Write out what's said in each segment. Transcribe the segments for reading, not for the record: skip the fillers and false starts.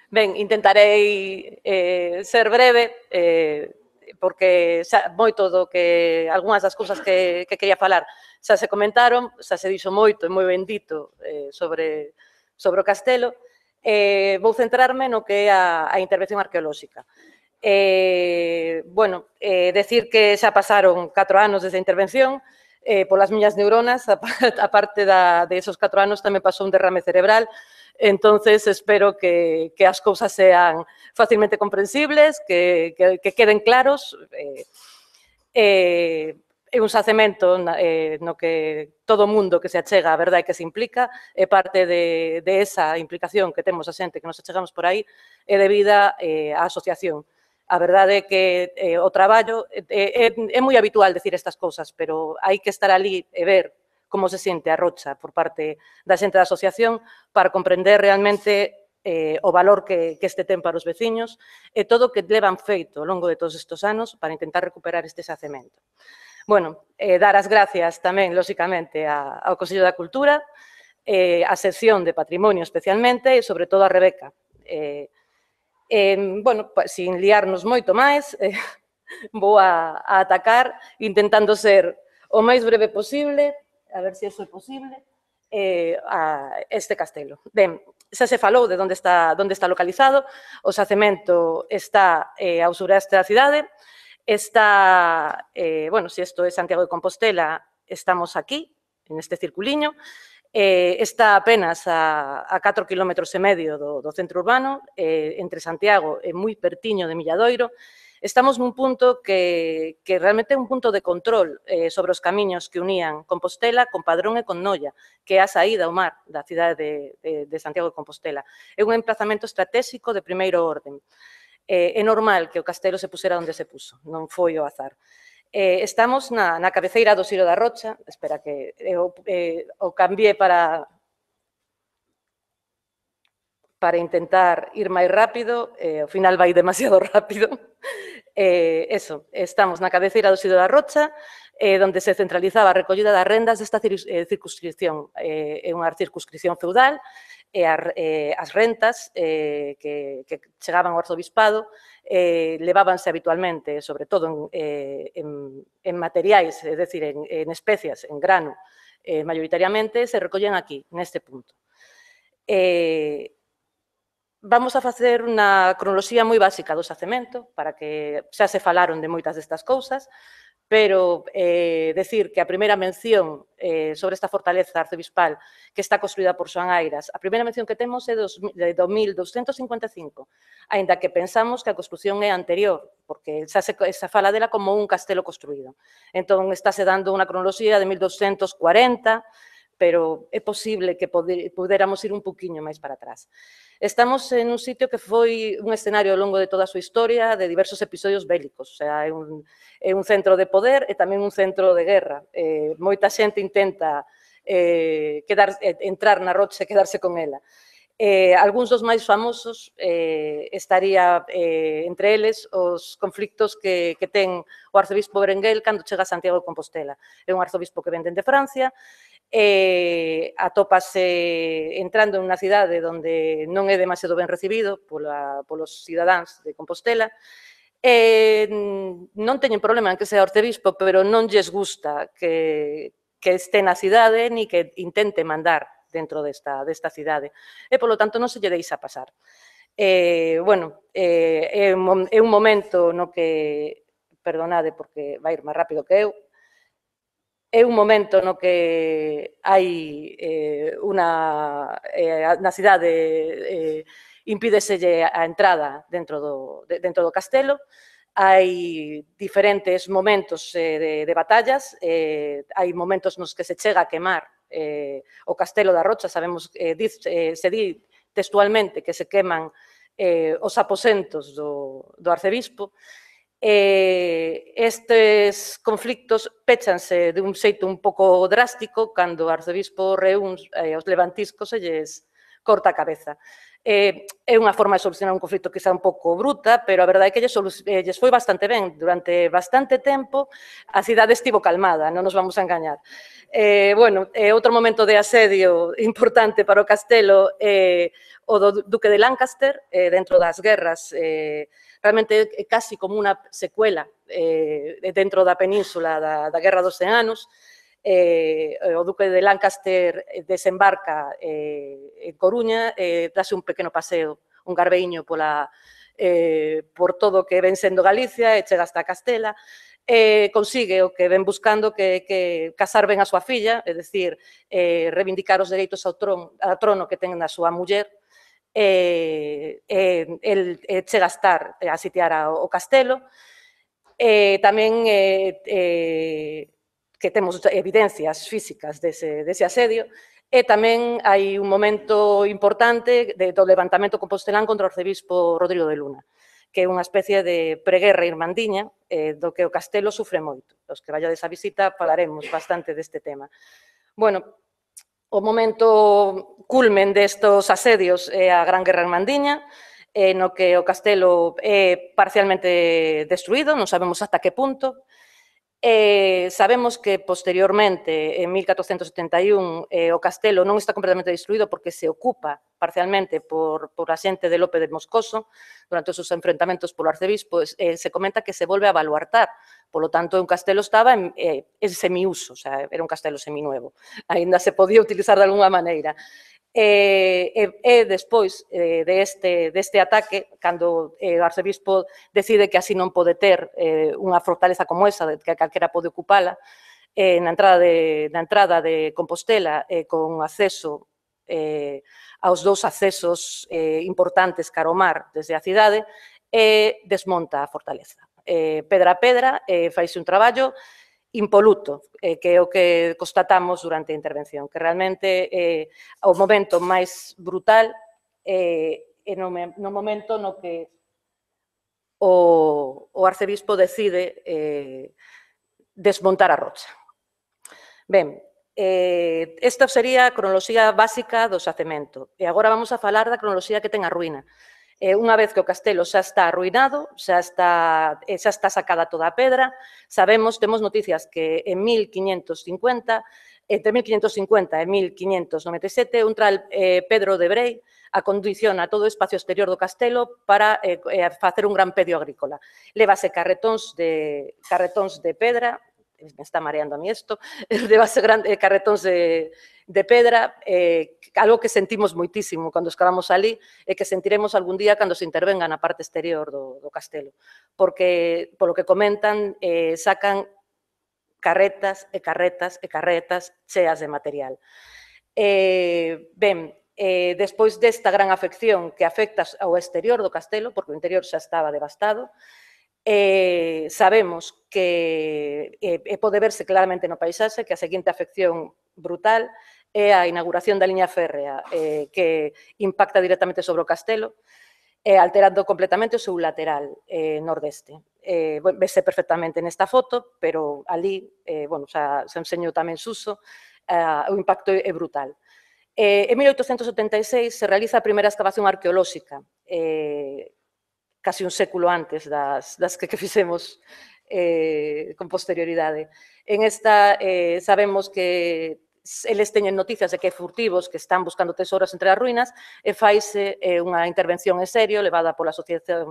Ben, intentarei ser breve, porque xa moito do que algunhas das cousas que quería falar xa se comentaron, xa se dixo moito e moi ben dito sobre o castelo. Vou centrarme no que é a intervención arqueolóxica. Bueno, decir que xa pasaron 4 anos desde a intervención, polas miñas neuronas, a parte de esos 4 anos tamén pasou un derrame cerebral. Entonces, espero que as cousas sean facilmente comprensibles, que queden claros. É un xacemento no que todo mundo que se achega a verdade que se implica, e parte de esa implicación que temos a xente que nos achegamos por aí é debida á asociación. A verdade é que o traballo é moi habitual decir estas cousas, pero hai que estar ali e ver como se sente a rocha por parte da xente da asociación para comprender realmente o valor que este ten para os veciños e todo o que levan feito ao longo de todos estes anos para intentar recuperar este xacemento. Bueno, dar as gracias tamén, lóxicamente, ao Consello da Cultura, á sección de Patrimonio especialmente e, sobre todo, a Rebeca. Bueno, sin liarnos moito máis, vou a atacar intentando ser o máis breve posible, a ver se iso é posible, a este castelo. Ben, xa se falou de onde está localizado, o xacemento está ao sureste da cidade, está, bueno, se isto é Santiago de Compostela, estamos aquí, en este circuliño, está apenas a 4 km e medio do centro urbano, entre Santiago e moi pertiño de Milladoiro. Estamos nun punto que realmente é un punto de control sobre os camiños que unían Compostela con Padrón e con Noia, que é a saída ao mar da cidade de Santiago de Compostela. É un emplazamento estratégico de primeiro orden. É normal que o castelo se pusera onde se puso, non foi o azar. Estamos na cabeceira do Siro da Rocha, espera que o cambié para intentar ir máis rápido, ao final vai demasiado rápido. Eso, estamos na cabeceira do Siro da Rocha, onde se centralizaba a recollida das rendas desta circunscripción. É unha circunscripción feudal, e as rentas que chegaban ao arzobispado levábanse habitualmente, sobre todo en materiais, é dicir, en especias, en grano, maioritariamente, se recollen aquí, neste punto. Vamos a facer unha cronoloxía moi básica do xacemento, para que xa se falaron de moitas destas cousas, pero decir que a primeira mención sobre esta fortaleza arcebispal que está construída por Xoán Airas, a primeira mención que temos é de 2255, aínda que pensamos que a construción é anterior, porque xa se fala dela como un castelo construído. Entón, estáse dando unha cronoloxía de 1240, pero é posible que pudéramos ir un poquinho máis para atrás. Estamos en un sitio que foi un escenario ao longo de toda a súa historia de diversos episodios bélicos, o sea, é un centro de poder e tamén un centro de guerra. Moita xente intenta entrar na rocha e quedarse con ela. Algúns dos máis famosos estaría entre eles os conflictos que ten o arzobispo Berenguel cando chega a Santiago de Compostela. É un arzobispo que ven dende Francia, atópase entrando en unha cidade onde non é demasiado ben recibido polos cidadáns de Compostela. Non teñen problema en que sea arcebispo, pero non lles gusta que este na cidade ni que intente mandar dentro desta cidade. E, polo tanto, non se lle deixa pasar. Bueno, é un momento no que, perdonade porque vai ir máis rápido que eu, é un momento no que hai na cidade impídeselle a entrada dentro do castelo, hai diferentes momentos de batallas, hai momentos nos que se chega a quemar o castelo da Rocha, sabemos, se di textualmente que se queman os aposentos do arcebispo. Estes conflictos péchanse de un xeito un pouco drástico cando o arcebispo reúns os levantiscos e lles corta a cabeza. É unha forma de solucionar un conflito quizá un pouco bruta, pero a verdade é que lles foi bastante ben. Durante bastante tempo a cidade estivo calmada, non nos vamos a engañar. Outro momento de asedio importante para o castelo é o do Duque de Lancaster, dentro das guerras, realmente é casi como unha secuela dentro da península da Guerra dos 100 anos. O Duque de Lancaster desembarca en Coruña, dase un pequeno paseo, un garbeiño por todo o que ven sendo Galicia e chega hasta Castela, consigue o que ven buscando, que casar ben a súa filla, é dicir, reivindicar os dereitos ao trono que ten a súa muller. El chega a estar a sitiar o castelo. Tamén que temos evidencias físicas dese asedio, e tamén hai un momento importante do levantamento compostelán contra o arcebispo Rodrigo de Luna, que é unha especie de preguerra irmandiña do que o castelo sufre moito. Os que vallades a visita falaremos bastante deste tema. Bueno, o momento culmen destos asedios é a Gran Guerra Irmandiña, no que o castelo é parcialmente destruído, non sabemos ata que punto. Sabemos que posteriormente, en 1471, o castelo non está completamente destruído porque se ocupa parcialmente por a xente de Lope de Moscoso durante os seus enfrentamentos polo arcebispo. Se comenta que se volve a baluartar, polo tanto, un castelo estaba en semiuso, o sea, era un castelo seminuevo, aínda se podía utilizar de alguna maneira. Despois deste ataque, cando o arcebispo decide que así non pode ter unha fortaleza como esa, que calquera pode ocupala, na entrada de Compostela, con acceso aos dous accesos importantes cara ao mar desde a cidade, desmonta a fortaleza. Pedra a pedra, faise un traballo impoluto, que é o que constatamos durante a intervención, que realmente o momento máis brutal é no momento no que o arcebispo decide desmontar a rocha. Ben, esta sería a cronoloxía básica do xacemento, e agora vamos a falar da cronoloxía que ten a ruína. Unha vez que o castelo xa está arruinado, xa está sacada toda a pedra, temos noticias que en 1550, entre 1550 e 1597, un tal Pedro de Brei acondiciona todo o espacio exterior do castelo para facer un gran pedio agrícola. Lévase carretóns de pedra, me está mareando a mí isto, lévase carretóns de pedra, algo que sentimos moitísimo cando escavamos ali e que sentiremos algún día cando se intervenga na parte exterior do castelo, porque, polo que comentan, sacan carretas e carretas e carretas cheas de material. Despois desta gran afección que afecta ao exterior do castelo, porque o interior xa estaba devastado, sabemos que pode verse claramente no paisaxe que a seguinte afección brutal é a inauguración da liña férrea que impacta directamente sobre o castelo, alterando completamente o seu lateral nordeste. Vese perfectamente nesta foto, pero ali, xa enseño tamén Suso, o impacto é brutal. En 1876 se realiza a primeira excavación arqueolóxica, casi un século antes das que fixemos con posterioridade. En esta sabemos que eles teñen noticias de que furtivos que están buscando tesouros entre as ruínas e faise unha intervención en serio levada pola Sociedade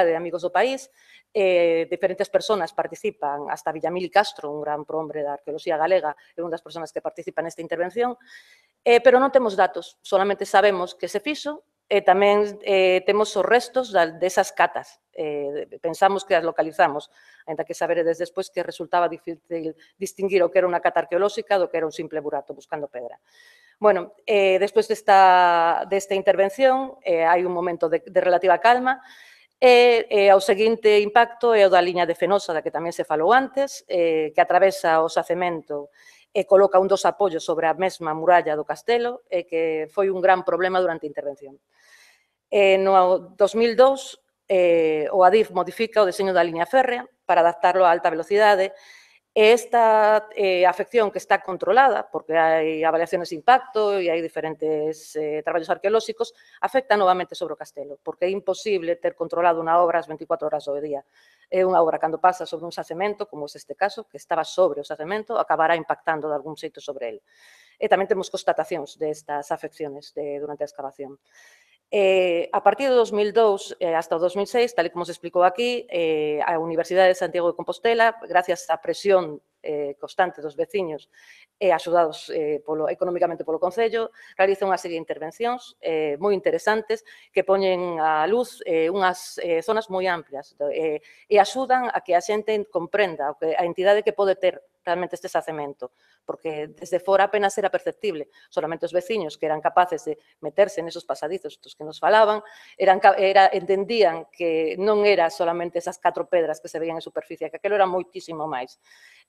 de Amigos do País. Diferentes persoas participan, hasta Villamil Castro, un gran prohombre da arqueoloxía galega, é unha das persoas que participan nesta intervención, pero non temos datos, solamente sabemos que se fixo e tamén temos os restos desas catas. Pensamos que as localizamos, ainda que saberedes despois que resultaba difícil distinguir o que era unha cata arqueolóxica do que era un simple burato buscando pedra. Bueno, despois desta intervención hai un momento de relativa calma e ao seguinte impacto é o da liña de Fenosa, da que tamén se falou antes, que atravesa o xacemento e coloca un dos apoios sobre a mesma muralla do castelo e que foi un gran problema durante a intervención. No 2002, o Adif modifica o deseño da liña férrea para adaptarlo a alta velocidade E esta afección que está controlada, porque hai avaliaciones de impacto e hai diferentes traballos arqueolóxicos, afecta novamente sobre o castelo, porque é imposible ter controlado unha obra as 24 horas do día. É unha obra, cando pasa sobre un xacemento, como é este caso, que estaba sobre o xacemento, acabará impactando de algún xeito sobre ele. E tamén temos constatacións destas afecciones durante a excavación. A partir de 2002 hasta o 2006, tal e como se explicou aquí, a Universidade de Santiago de Compostela, gracias á presión constante dos veciños e axudados económicamente polo Concello, realiza unha serie de intervencións moi interesantes que poñen á luz unhas zonas moi amplias e axudan a que a xente comprenda a entidade que pode ter realmente este xacemento, porque desde fora apenas era perceptible, solamente os veciños que eran capaces de meterse nesos pasadizos dos que nos falaban, entendían que non era solamente esas 4 pedras que se veían en superficie, que aquilo era moitísimo máis.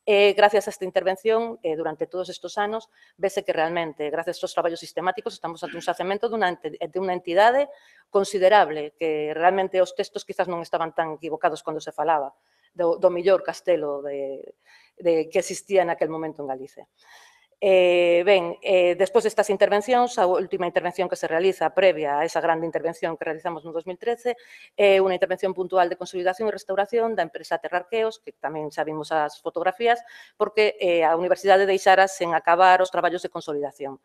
Gracias a esta intervención, durante todos estes anos, vese que realmente, gracias aos traballos sistemáticos, estamos ante un xacemento de unha entidade considerable, que realmente os textos quizás non estaban tan equivocados cando se falaba do millor castelo que existía naquel momento en Galicia. Despois destas intervencións, a última intervención que se realiza previa a esa grande intervención que realizamos no 2013 é unha intervención puntual de consolidación e restauración da empresa Terrarqueos, que tamén xa vimos as fotografías, porque a Universidade deixara sen acabar os traballos de consolidación.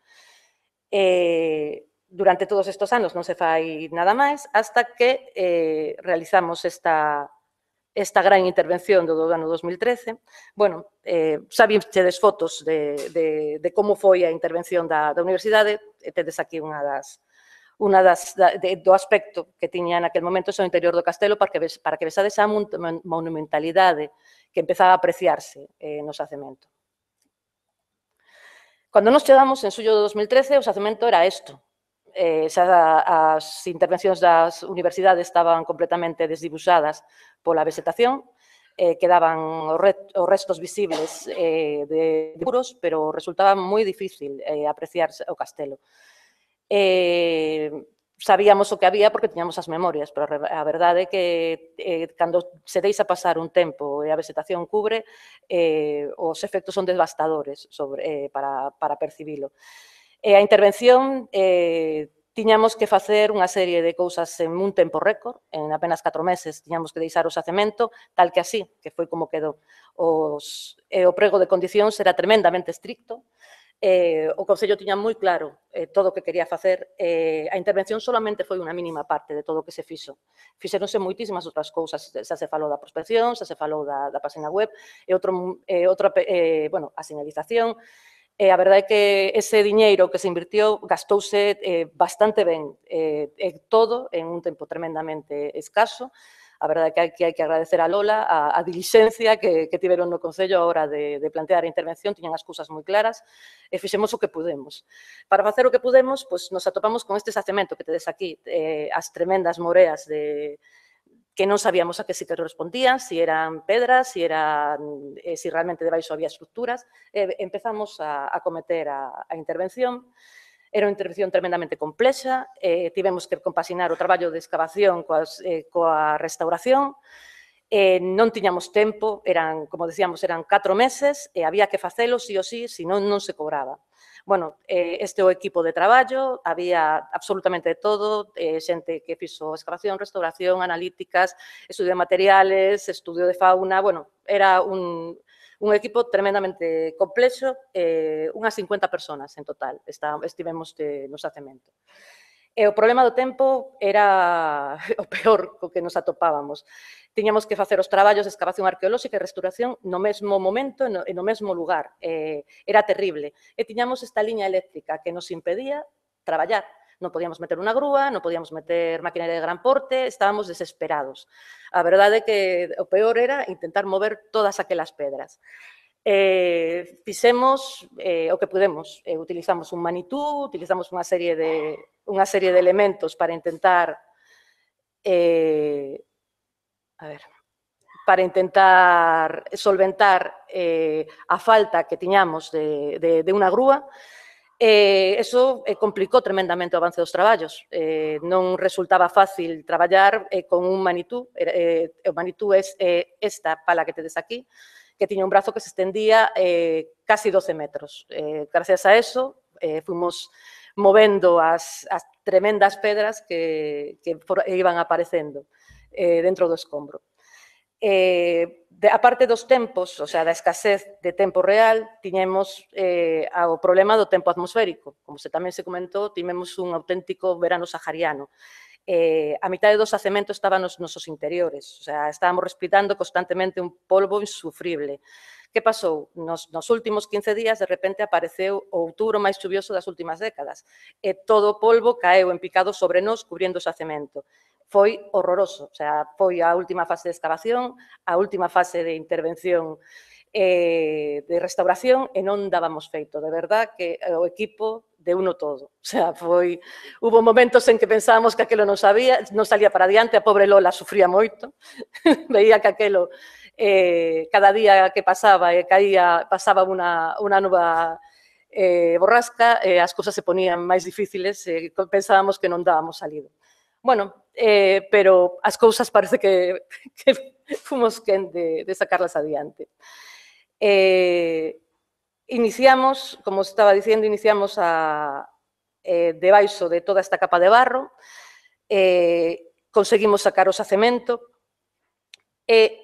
Durante todos estes anos non se fai nada máis hasta que realizamos esta gran intervención do ano 2013. Bueno, xa vistedes fotos de como foi a intervención da universidade, e tedes aquí do aspecto que tiña naquel momento o interior do castelo para que vexades a monumentalidade que empezaba a apreciarse no xacemento. Cando nos chegamos, en xullo de 2013, o xacemento era isto. Xa as intervencións das universidades estaban completamente desdibuixadas pola vegetación, quedaban os restos visibles de muros, pero resultaba moi difícil apreciar o castelo. Sabíamos o que había porque tiñamos as memorias, pero a verdade é que cando se deixa pasar un tempo e a vegetación cubre, os efectos son devastadores para percibilo. A intervención tiñamos que facer unha serie de cousas en un tempo récord, en apenas 4 meses tiñamos que deixar o xacemento, tal que así, que foi como quedou. O prego de condicións era tremendamente estricto, o Concello tiña moi claro todo o que quería facer, a intervención solamente foi unha mínima parte de todo o que se fixo. Fixeronse moitísimas outras cousas, xa se falou da prospección, xa se falou da página web, a señalización. A verdade é que ese diñeiro que se invirtió gastouse bastante ben, todo en un tempo tremendamente escaso. A verdade é que hai que agradecer a Lola a dilixencia que tiveron no Concello a hora de plantear a intervención, tiñan as cousas moi claras e fixemos o que pudemos. Para facer o que pudemos, nos atopamos con este xacemento que tedes aquí, as tremendas moreas que non sabíamos a que se correspondían, se eran pedras, se realmente debaixo había estructuras. Empezamos a cometer a intervención. Era unha intervención tremendamente complexa, tivemos que compaxinar o traballo de excavación coa restauración, non tiñamos tempo, como decíamos, eran 4 meses, e había que facelo sí ou sí, senón non se cobraba. Bueno, este é o equipo de traballo, había absolutamente todo, xente que fixo excavación, restauración, analíticas, estudio de materiales, estudio de fauna, bueno, era un equipo tremendamente complexo, unhas 50 personas en total estivemos no xacemento. O problema do tempo era o peor co que nos atopábamos. Tiñamos que facer os traballos de excavación arqueolóxica e restauración no mesmo momento e no mesmo lugar. Era terrible. E tiñamos esta liña eléctrica que nos impedía traballar. Non podíamos meter unha grúa, non podíamos meter maquinaria de gran porte, estábamos desesperados. A verdade é que o peor era intentar mover todas aquelas pedras. Fixemos o que pudemos. Utilizamos un manitú, utilizamos unha serie de elementos para intentar solventar a falta que tiñamos de unha grúa. Eso complicou tremendamente o avance dos traballos. Non resultaba fácil traballar con un manitú. O manitú é esta pala que tedes aquí, que tiña un brazo que se extendía casi 12 metros. Gracias a eso, fuimos movendo as tremendas pedras que iban aparecendo dentro do escombro. A parte dos tempos, o sea, da escasez de tempo real, tiñemos o problema do tempo atmosférico. Como tamén se comentou, tivemos un auténtico verano sahariano. A mitad dos acementos estaban nos nosos interiores, o sea, estábamos respirando constantemente un polvo insufrible. Que pasou? Nos últimos 15 días, de repente, apareceu o outubro máis chuvioso das últimas décadas e todo o polvo caeu en picado sobre nós, cubrindo o xacemento. Foi horroroso, o sea, foi a última fase de excavación, a última fase de intervención de restauración e non dábamos feito. De verdad que o equipo de uno todo. O sea, hubo momentos en que pensábamos que aquilo non salía para adiante, a pobre Lola sufría moito, veía que aquilo cada día que pasaba pasaba unha nova borrasca, as cousas se ponían máis difíciles e pensábamos que non dábamos salido. Bueno, pero as cousas parece que fomos quen de sacarlas adiante. Iniciamos, como estaba dicindo, debaixo de toda esta capa de barro, conseguimos sacar o xacemento e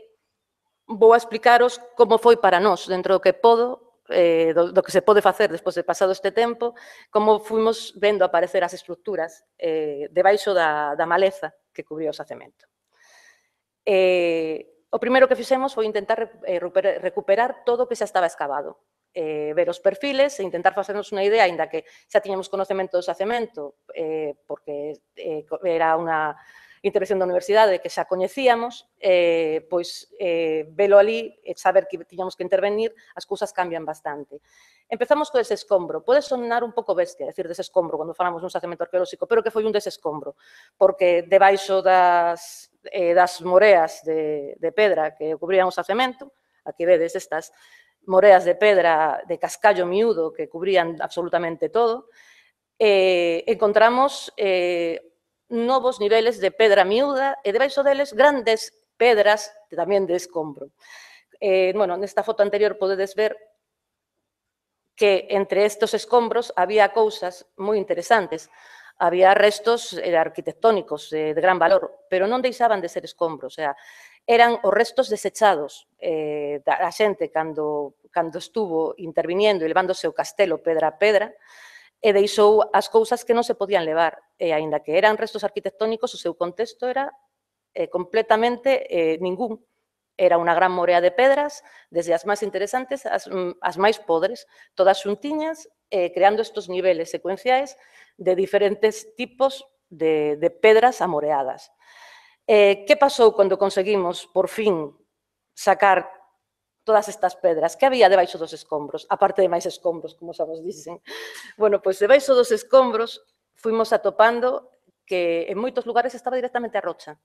vou a explicaros como foi para nós, dentro do que podo, do que se pode facer despois de pasado este tempo, como fuimos vendo aparecer as estructuras debaixo da maleza que cubría o xacemento. O primeiro que fixemos foi intentar recuperar todo o que xa estaba excavado, ver os perfiles e intentar facernos unha idea, aínda que xa tiñamos conocemento do xacemento, porque era unha intervención da universidade que xa coñecíamos, pois velo ali e saber que tiñamos que intervenir, as cousas cambian bastante. Empezamos co dese escombro. Pode sonar un pouco bestia decir dese escombro cando falamos dun xacemento arqueolóxico, pero que foi un dese escombro, porque debaixo das moreas de pedra que cubrían o xacemento, aquí vedes estas moreas de pedra de cascallo miúdo que cubrían absolutamente todo, encontramos novos niveles de pedra miúda e debaixo deles grandes pedras tamén de escombro. Bueno, nesta foto anterior podedes ver que entre estes escombros había cousas moi interesantes. Había restos arquitectónicos de gran valor, pero non deixaban de ser escombros, o sea, eran os restos desechados da xente cando estuvo interviniendo e levándose o castelo pedra a pedra, e deixou as cousas que non se podían levar. E, aínda que eran restos arquitectónicos, o seu contexto era completamente ningún. Era unha gran morea de pedras, desde as máis interesantes as máis podres, todas xuntiñas, creando estes niveles secuenciais de diferentes tipos de pedras amoreadas. Que pasou cando conseguimos, por fin, sacar todas estas pedras? Que había debaixo dos escombros? Aparte de máis escombros, como xa vos dixen. Bueno, pois debaixo dos escombros fuimos atopando que en moitos lugares estaba directamente a rocha.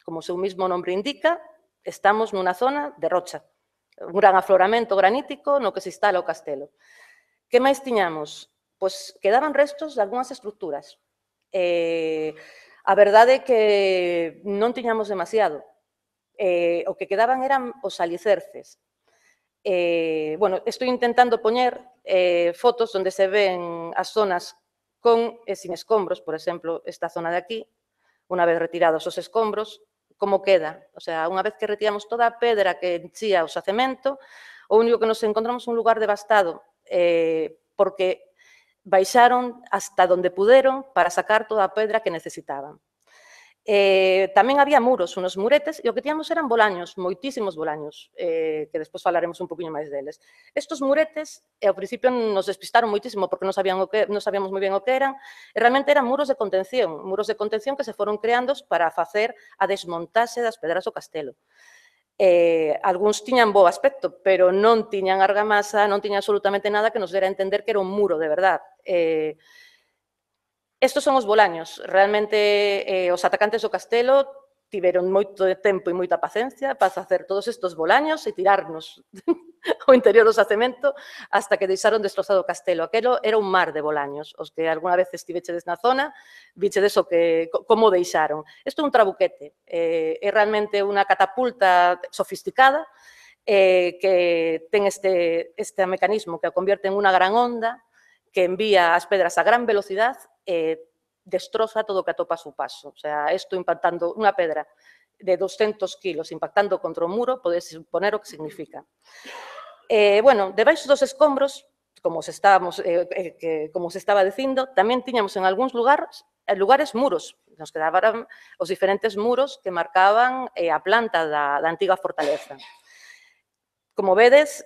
Como o seu mismo nombre indica, estamos nunha zona de rocha, un gran afloramento granítico no que se instala o castelo. Que máis tiñamos? Pois quedaban restos de algunhas estructuras. A verdade é que non tiñamos demasiado. O que quedaban eran os alicerces. Bueno, estou intentando poñer fotos onde se ven as zonas con e sin escombros, por exemplo, esta zona de aquí, unha vez retirados os escombros, como queda. O sea, unha vez que retiramos toda a pedra que enchía o xacemento, o único que nos encontramos é un lugar devastado, porque baixaron hasta donde puderon para sacar toda a pedra que necesitaban. Tamén había muros, unos muretes, e o que tíamos eran bolaños, moitísimos bolaños, que despois falaremos un poquinho máis deles. Estos muretes, ao principio nos despistaron moitísimo porque non sabíamos moi ben o que eran, e realmente eran muros de contención que se foron creando para facer a desmontaxe das pedras do castelo. Algúns tiñan bo aspecto, pero non tiñan argamasa, non tiñan absolutamente nada que nos dera a entender que era un muro de verdad. Estos son os bolaños. Realmente, os atacantes do castelo tiveron moito tempo e moita paciencia para facer todos estes bolaños e tirarnos ao interior do xacemento hasta que deixaron destrozado o castelo. Aquelo era un mar de bolaños. Os que algunha vez estivechedes na zona, vichedes como deixaron. Isto é un trabuquete. É realmente unha catapulta sofisticada que ten este mecanismo que o convierte en unha gran onda, que envía as pedras a gran velocidade e destroza todo o que atopa a seu paso. O sea, isto impactando unha pedra de 200 kilos impactando contra o muro, podes suponer o que significa. Bueno, debaixo dos escombros, como se estaba dicindo, tamén tiñamos en algúns lugares muros, nos quedaban os diferentes muros que marcaban a planta da antiga fortaleza. Como vedes,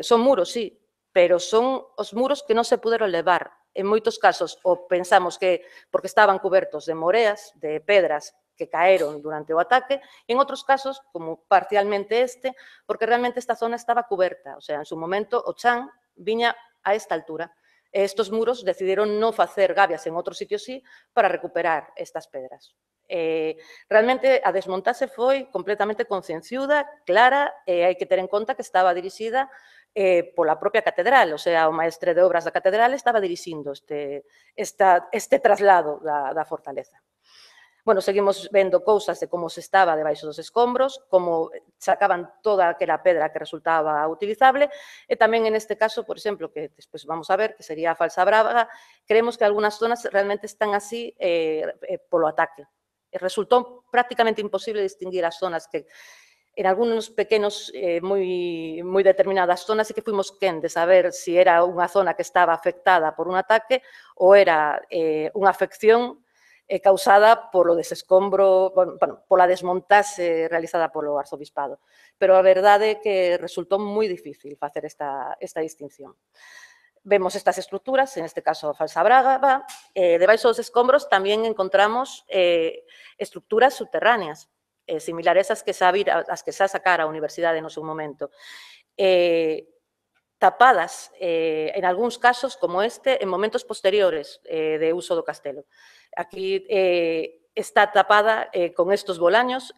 son muros, sí, pero son os muros que non se puderon levar. En moitos casos, ou pensamos que porque estaban cubertos de moreas, de pedras que caeron durante o ataque, e en outros casos, como parcialmente porque realmente esta zona estaba cuberta. O sea, en su momento, o chan viña a esta altura. E estos muros decidiron non facer gabias en outros sitios sí para recuperar estas pedras. Realmente a desmontase foi completamente concienciuda, clara, e hai que ter en conta que estaba dirixida pola propia catedral, o sea, o maestre de obras da catedral estaba dirixindo este traslado da fortaleza. Bueno, seguimos vendo cousas de como se estaba debaixo dos escombros, como sacaban toda aquela pedra que resultaba utilizable, e tamén en este caso, por exemplo, que despois vamos a ver, que sería a falsa braga, creemos que algunhas zonas realmente están así polo ataque. Resultou prácticamente imposible distinguir as zonas que en algúns pequenos, moi determinadas zonas, e que fuimos quen de saber se era unha zona que estaba afectada por un ataque ou era unha afección causada polo desescombro, pola desmontaxe realizada polo arzobispado. Pero a verdade é que resultou moi difícil facer esta distinción. Vemos estas estruturas, en este caso a falsa braga, debaixo dos escombros tamén encontramos estruturas subterráneas, similares ás que xa sacara a universidade no seu momento. Tapadas, en algúns casos, como este, en momentos posteriores de uso do castelo. Aquí está tapada con estos bolaños,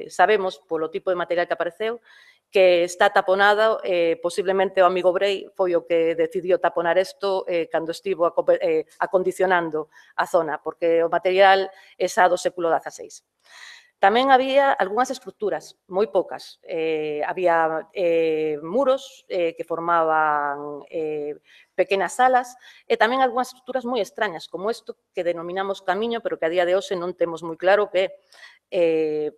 sabemos, polo tipo de material que apareceu, que está taponada, posiblemente o amigo Brei foi o que decidiu taponar isto cando estivo acondicionando a zona, porque o material é xa do século XVI. Tamén había algunhas estruturas, moi poucas. Había muros que formaban pequenas salas e tamén algunhas estruturas moi extrañas, como isto que denominamos camiño, pero que a día de hoxe non temos moi claro que é.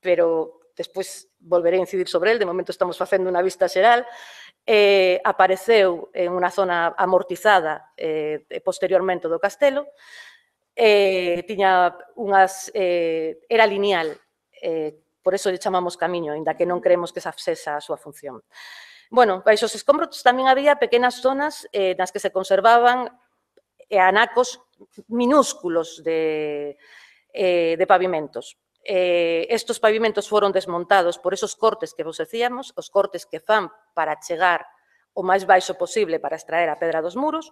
Pero despois volveré a incidir sobre el, de momento estamos facendo unha vista xeral. Apareceu en unha zona amortizada posteriormente do castelo, tiña era lineal, por eso lle chamamos camiño, ainda que non creemos que esa sexa a súa función. Bueno, baixo os escombros tamén había pequenas zonas nas que se conservaban anacos minúsculos de pavimentos. Estos pavimentos foron desmontados por esos cortes que vos decíamos, os cortes que fan para chegar o máis baixo posible para extraer a pedra dos muros,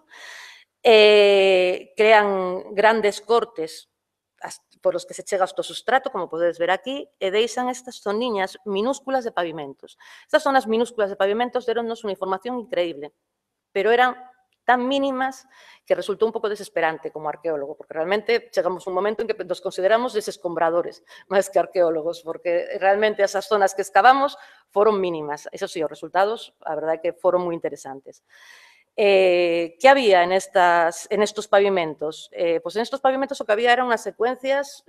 crean grandes cortes por os que se chega hasta o substrato, como podedes ver aquí, e deixan estas zoniñas minúsculas de pavimentos. Estas zonas minúsculas de pavimentos deronnos unha información increíble, pero eran tan mínimas que resultou un pouco desesperante como arqueólogo, porque realmente chegamos un momento en que nos consideramos desescombradores, máis que arqueólogos, porque realmente esas zonas que excavamos foron mínimas. Eso sí, os resultados, a verdade é que foron moi interesantes. Que había en estos pavimentos? Pois en estos pavimentos o que había eran unhas secuencias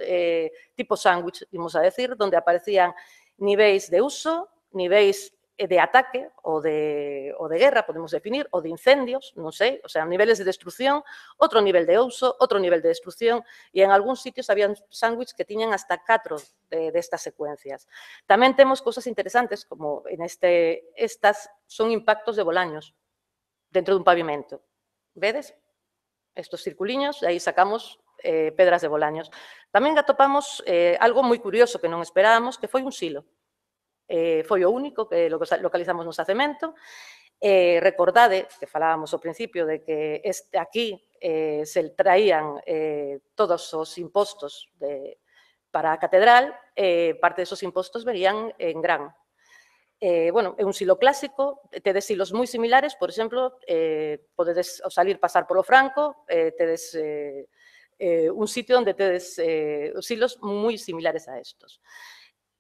tipo sándwich, imos a decir, donde aparecían niveis de uso, niveis de ataque ou de guerra, podemos definir, ou de incendios, non sei, o sea, niveles de destrucción, outro nivel de uso, outro nivel de destrucción, e en algúns sitios había sándwich que tiñan hasta 4 destas secuencias. Tamén temos cousas interesantes, como en estas son impactos de bolaños dentro dun pavimento. Vedes? Estos circuliños, aí sacamos pedras de bolaños. Tamén atopamos algo moi curioso que non esperábamos, que foi un silo. Foi o único que localizamos no xacemento. Recordade, que falábamos ao principio, de que aquí se traían todos os impostos para a catedral, parte desos impostos verían en gran. Bueno, é un silo clásico, tedes silos moi similares, por exemplo, podedes ao salir pasar polo Franco, tedes un sitio onde tedes silos moi similares a estos.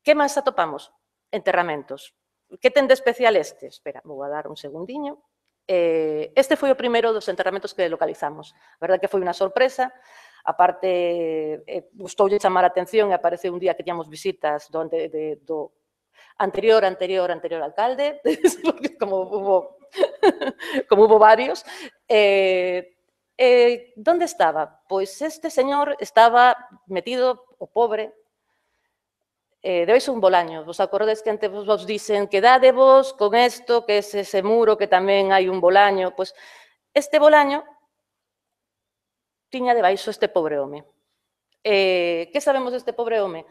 Que máis atopamos? enterramentos. Que ten de especial este? Espera, vou a dar un segundiño. Este foi o primeiro dos enterramentos que localizamos. A verdade que foi unha sorpresa. A parte, gustoulle chamar a atención e apareceu un día que tiñamos visitas do anterior alcalde, como hubo varios. Donde estaba? Pois este señor estaba metido, o pobre, debaixo un bolaño. Vos acordades que antes vos dicen quedádevos con isto, que é ese muro, que tamén hai un bolaño. Pois este bolaño tiña debaixo este pobre home. Que sabemos deste pobre home?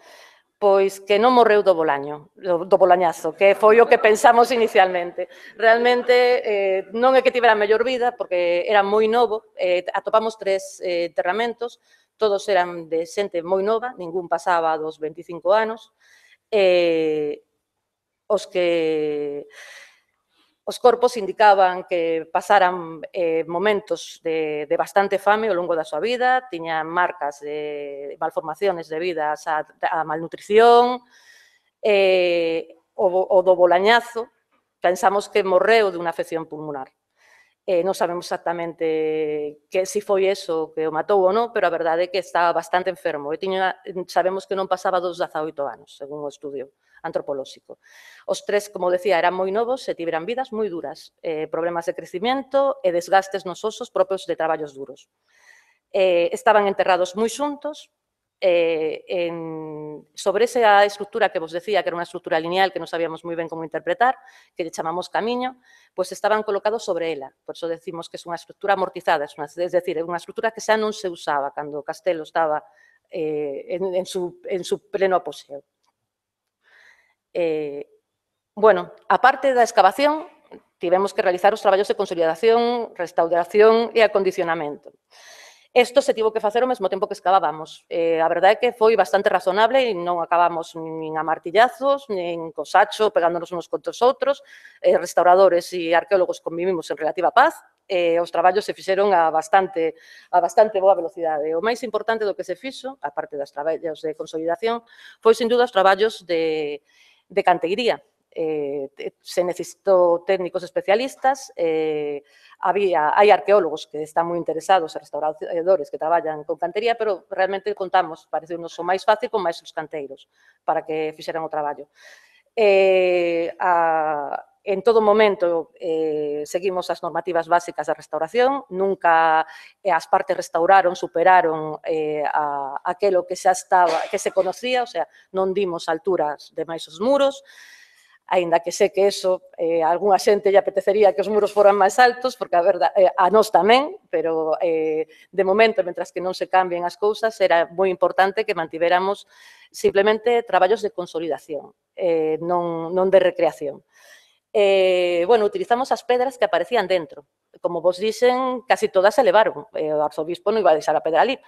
Pois que non morreu do bolañazo, que foi o que pensamos inicialmente. Realmente non é que tivera mellor vida, porque era moi novo, atopamos 3 enterramentos, todos eran de xente moi nova, ningún pasaba dos 25 anos, os corpos indicaban que pasaran momentos de bastante fame ao longo da súa vida, tiñan marcas de malformaciones debidas á malnutrición, o do bolañazo, pensamos que morreu dunha afección pulmonar. Non sabemos exactamente se foi eso que o matou ou non, pero a verdade é que estaba bastante enfermo. Sabemos que non pasaba dos 18 anos, según o estudio antropolóxico. Os 3, como decía, eran moi novos e tiveran vidas moi duras, problemas de crecimiento e desgastes nos osos propios de traballos duros. Estaban enterrados moi xuntos. Sobre esa estructura que vos decía, que era unha estructura lineal que non sabíamos moi ben como interpretar, que lle chamamos camiño, pois estaban colocados sobre ela. Por iso decimos que é unha estructura amortizada, é dicir, é unha estructura que xa non se usaba cando o castelo estaba en su pleno apogeo. Bueno, a parte da excavación, tivemos que realizar os traballos de consolidación, restauración e acondicionamento. Isto se tivo que facer ao mesmo tempo que escavábamos. A verdade é que foi bastante razonable e non acabamos nin a martillazos, nin co sacho pegándonos uns contra os outros. Restauradores e arqueólogos convivimos en relativa paz. Os traballos se fixeron a bastante boa velocidade. O máis importante do que se fixo, a parte dos traballos de consolidación, foi, sin duda, os traballos de canteiría. Se necesitou técnicos especialistas, hai arqueólogos que están moi interesados e restauradores que traballan con cantería, pero realmente contamos, pareceunos o máis fácil, con máis os canteiros para que fixeran o traballo. En todo momento seguimos as normativas básicas da restauración, nunca as partes restauraron, superaron aquelo que xa estaba, que se conocía, o sea, non dimos alturas demais os muros, aínda que sei que eso a algunha xente lle apetecería que os muros foran máis altos, porque a verdade, a nós tamén, pero de momento, mentras que non se cambien as cousas, era moi importante que mantivéramos simplemente traballos de consolidación, non de recreación. Bueno, utilizamos as pedras que aparecían dentro. Como vos dixen, casi todas se levaron. O arzobispo non iba a deixar a pedra ali.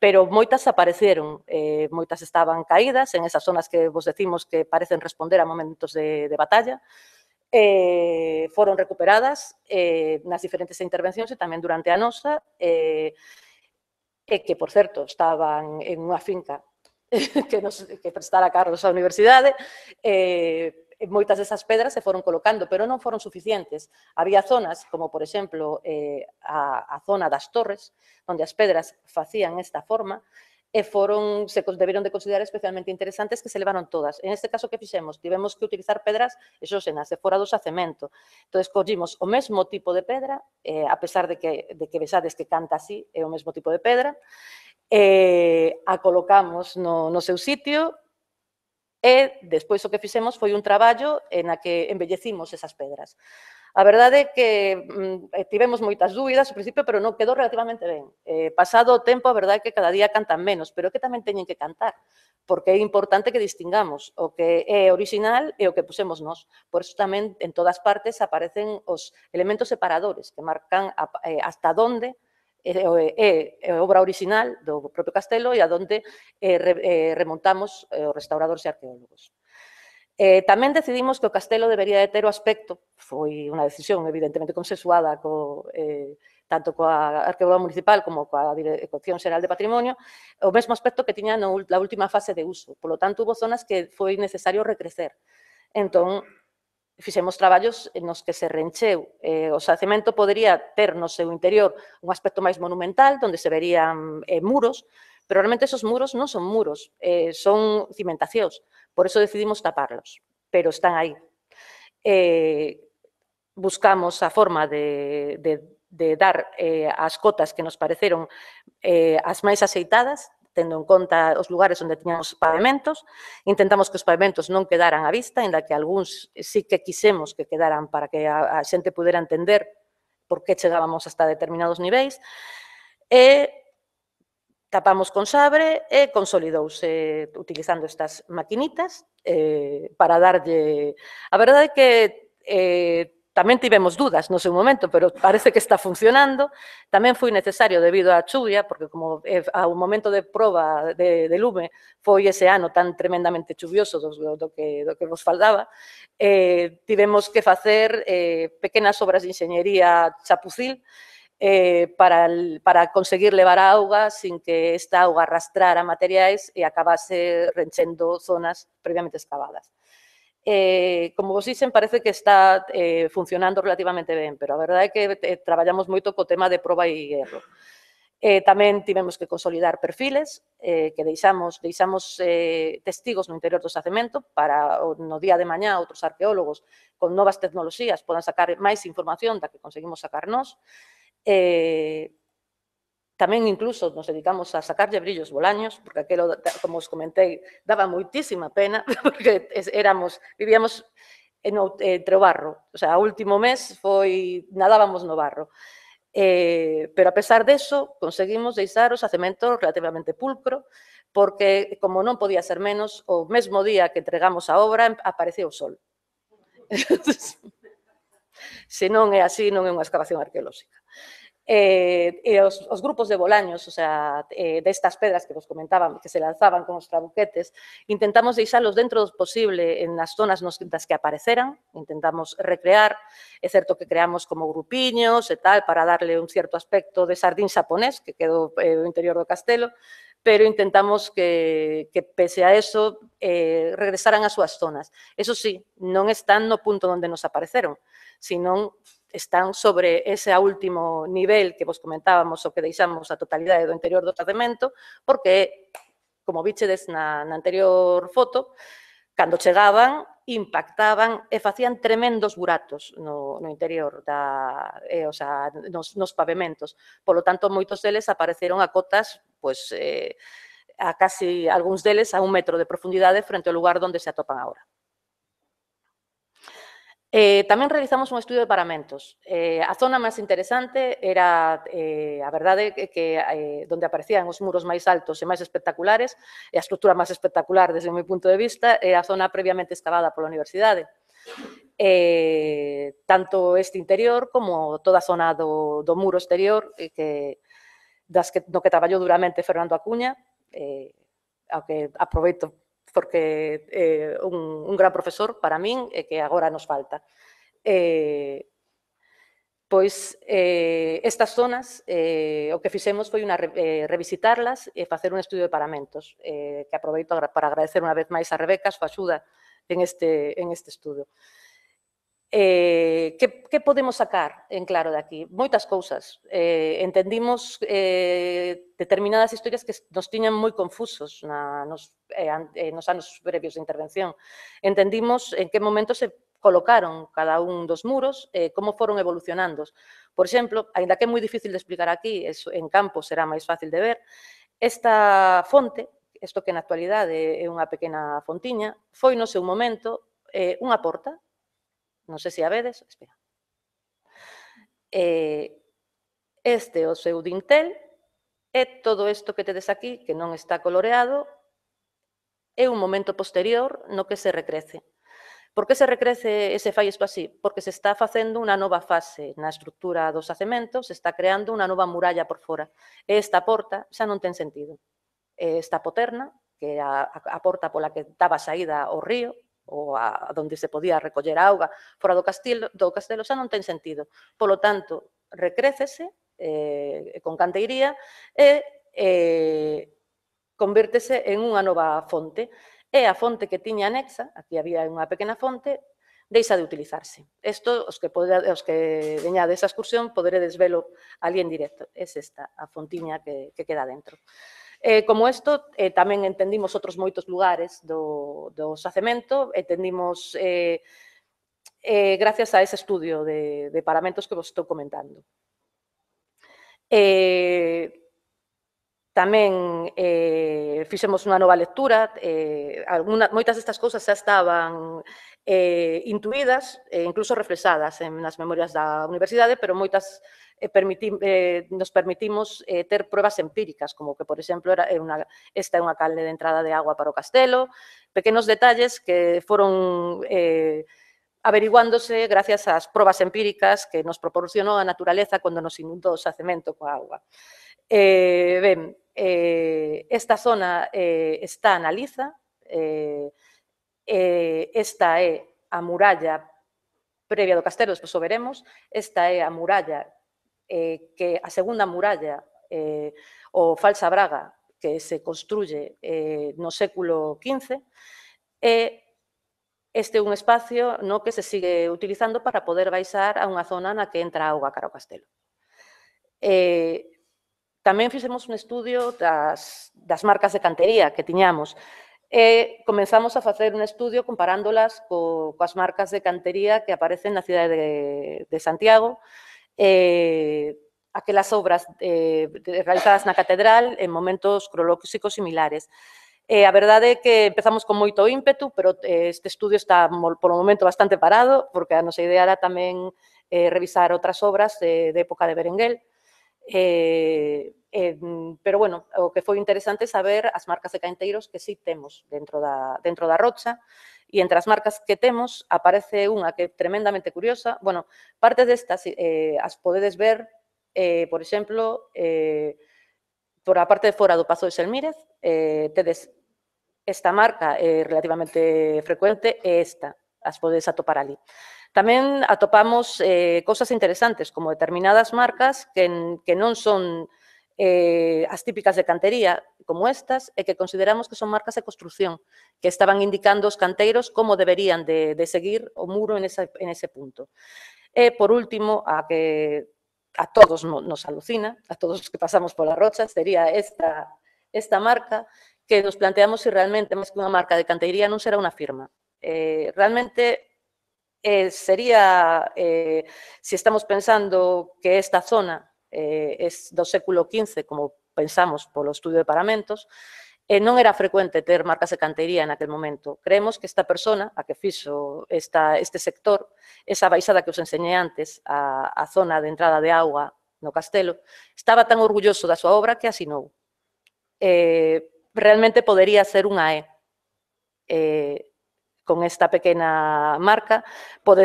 Pero moitas apareceron, moitas estaban caídas en esas zonas que vos decimos que parecen responder a momentos de batalla, foron recuperadas nas diferentes intervencións e tamén durante a nosa, e que, por certo, estaban en unha finca que prestara Carlos á universidade, moitas desas pedras se foron colocando, pero non foron suficientes. Había zonas, como por exemplo a zona das torres, onde as pedras facían esta forma, e se deberon de considerar especialmente interesantes, que se levaron todas. En este caso, que fixemos? Tivemos que utilizar pedras exóxenas, de fora do xacemento. Entón, escollimos o mesmo tipo de pedra, a pesar de que vexades que canta así, é o mesmo tipo de pedra, a colocamos no seu sitio, e despois o que fixemos foi un traballo na que embellecimos esas pedras. A verdade é que tivemos moitas dúbidas ao principio, pero non quedou relativamente ben. Pasado o tempo, a verdade é que cada día cantan menos, pero que tamén teñen que cantar, porque é importante que distingamos o que é original e o que pusemos nós. Por iso tamén en todas partes aparecen os elementos separadores que marcan hasta onde é obra original do propio castelo e a donde remontamos os restauradores e arqueólogos. Tamén decidimos que o castelo debería de ter o aspecto, foi unha decisión evidentemente consensuada tanto coa Arqueologa Municipal como coa Dirección Xeral de Patrimonio, o mesmo aspecto que tiña na última fase de uso. Polo tanto, hubo zonas que foi necesario recrecer. Entón, fixemos traballos nos que se reencheu. O xacemento podería ter no seu interior un aspecto máis monumental, onde se verían muros, pero realmente esos muros non son muros, son cimentacións. Por eso decidimos taparlos, pero están aí. Buscamos a forma de dar as cotas que nos pareceron as máis axeitadas, tendo en conta os lugares onde tiñamos pavimentos, intentamos que os pavimentos non quedaran á vista, ainda que algúns sí que quisemos que quedaran para que a xente pudera entender por que chegábamos hasta determinados niveis, e tapamos con sabre e consolidouse utilizando estas maquinitas para darlle... A verdade é que tamén tivemos dudas no seu momento, pero parece que está funcionando. Tamén foi necesario debido á chuvia, porque como ao momento de proba de lume foi ese ano tan tremendamente chuvioso do que vos falaba, tivemos que facer pequenas obras de enxeñería chapucil para conseguir levar a auga sin que esta auga arrastrara materiais e acabase renchendo zonas previamente excavadas. Como vos dixen, parece que está funcionando relativamente ben, pero a verdade é que traballamos moito co tema de proba e erro. Tamén tivemos que consolidar perfiles que deixamos testigos no interior do xacemento para no día de mañá outros arqueólogos con novas tecnoloxías podan sacar máis información da que conseguimos sacar nós. Tamén incluso nos dedicamos a sacarlle brillos bolaños, porque aquilo, como os comentei, daba moitísima pena, porque vivíamos entre o barro. O sea, o último mes nadábamos no barro. Pero a pesar deso, conseguimos deixar o xacemento relativamente pulcro, porque, como non podía ser menos, o mesmo día que entregamos a obra, apareceu o sol. Se non é así, non é unha excavación arqueolóxica. E os grupos de bolaños, o sea, destas pedras que vos comentaban, que se lanzaban con os trabuquetes, intentamos deixalos dentro do posible nas zonas das que apareceran, intentamos recrear, é certo que creamos como grupiños e tal, para darle un certo aspecto de sardín xaponés, que quedou no interior do castelo, pero intentamos que pese a eso, regresaran ás súas zonas. Eso sí, non están no punto onde nos apareceron, senón están sobre ese último nivel que vos comentábamos o que deixamos a totalidade do interior do xacemento, porque, como vichedes na anterior foto, cando chegaban, impactaban e facían tremendos buratos no interior, nos pavimentos. Polo tanto, moitos deles apareceron a cotas, a casi algúns deles a 1 metro de profundidade frente ao lugar onde se atopan agora. Tamén realizamos un estudio de paramentos. A zona máis interesante era, a verdade, que onde aparecían os muros máis altos e máis espectaculares, e a estrutura máis espectacular desde o meu punto de vista, é a zona previamente excavada pola universidade. Tanto este interior como toda a zona do muro exterior, no que traballou duramente Fernando Acuña, ao que aproveito porque é un gran profesor para min e que agora nos falta. Pois estas zonas, o que fixemos foi revisitarlas e facer un estudio de paramentos, que aproveito para agradecer unha vez máis a Rebeca a súa axuda en este estudo. Que podemos sacar en claro de aquí? Moitas cousas. Entendimos determinadas historias que nos tiñan moi confusos nos anos previos de intervención. Entendimos en que momento se colocaron cada un dos muros, como foron evolucionando. Por exemplo, aínda que é moi difícil de explicar aquí, en campo será máis fácil de ver, esta fonte, isto que na actualidade é unha pequena fontiña, foi no seu momento unha porta. Non sei se a vedes, espera. Este é o seu dintel e todo isto que tedes aquí, que non está coloreado, é un momento posterior no que se recrece. Por que se recrece e se fai isto así? Porque se está facendo unha nova fase na estrutura do xacemento, se está creando unha nova muralla por fora. E esta porta xa non ten sentido. Esta poterna, que é a porta pola que daba saída ao río, ou onde se podía recoller auga fora do castelo xa non ten sentido. Polo tanto, recrécese con canteiría e convértese en unha nova fonte. E a fonte que tiña anexa, aquí había unha pequena fonte, deixa de utilizarse. Isto, os que veñades a excursión, poderedes velo ali en directo. É esta a fontiña que queda dentro. Como isto, tamén entendimos outros moitos lugares do xacemento, entendimos gracias a ese estudio de paramentos que vos estou comentando. Tamén fixemos unha nova lectura, moitas destas cousas xa estaban intuídas, incluso reflexadas nas memorias da universidade, pero moitas nos permitimos ter pruebas empíricas, como que, por exemplo, esta é unha canle de entrada de agua para o castelo, pequenos detalles que foron averiguándose gracias ás probas empíricas que nos proporcionou a naturaleza cando nos inundou o xacemento coa auga. Ben, esta zona está na liza, esta é a muralla previa do castelo, despois o veremos, esta é a muralla que a segunda muralla, o Falsa Braga, que se construye no século XV, e este é un espacio no que se sigue utilizando para poder baixar a unha zona na que entra auga cara ao castelo. Tamén fixemos un estudio das marcas de cantería que tiñamos e comenzamos a facer un estudio comparándolas coas marcas de cantería que aparecen na cidade de Santiago, aquelas obras realizadas na catedral en momentos cronolóxicos similares. A verdade é que empezamos con moito ímpetu, pero este estudio está, polo momento, bastante parado, porque a nosa idea era tamén revisar outras obras de época de Berenguel. Pero, bueno, o que foi interesante é saber as marcas de canteiros que sí temos dentro da rocha, e entre as marcas que temos aparece unha que é tremendamente curiosa. Bueno, parte destas as podedes ver, por exemplo, por a parte de fora do Pazo de Selmírez, tedes esta marca relativamente frecuente e esta, as podedes atopar ali. Tamén atopamos cousas interesantes, como determinadas marcas que non son as típicas de cantería, como estas, e que consideramos que son marcas de construción, que estaban indicando os canteiros como deberían de seguir o muro en ese punto. E, por último, a que a todos nos alucina, a todos os que pasamos polas rochas, sería esta marca, que nos planteamos se realmente, máis que unha marca de cantería, non será unha firma. Realmente sería, se estamos pensando que esta zona é do século XV, como pensamos polo estudio de paramentos, non era frecuente ter marcas de cantería naquel momento. Creemos que esta persona, a que fixo este sector, esa baixada que os enseñé antes, a zona de entrada de auga no castelo, estaba tan orgulloso da súa obra que asinou. Realmente podería ser unha con esta pequena marca, pode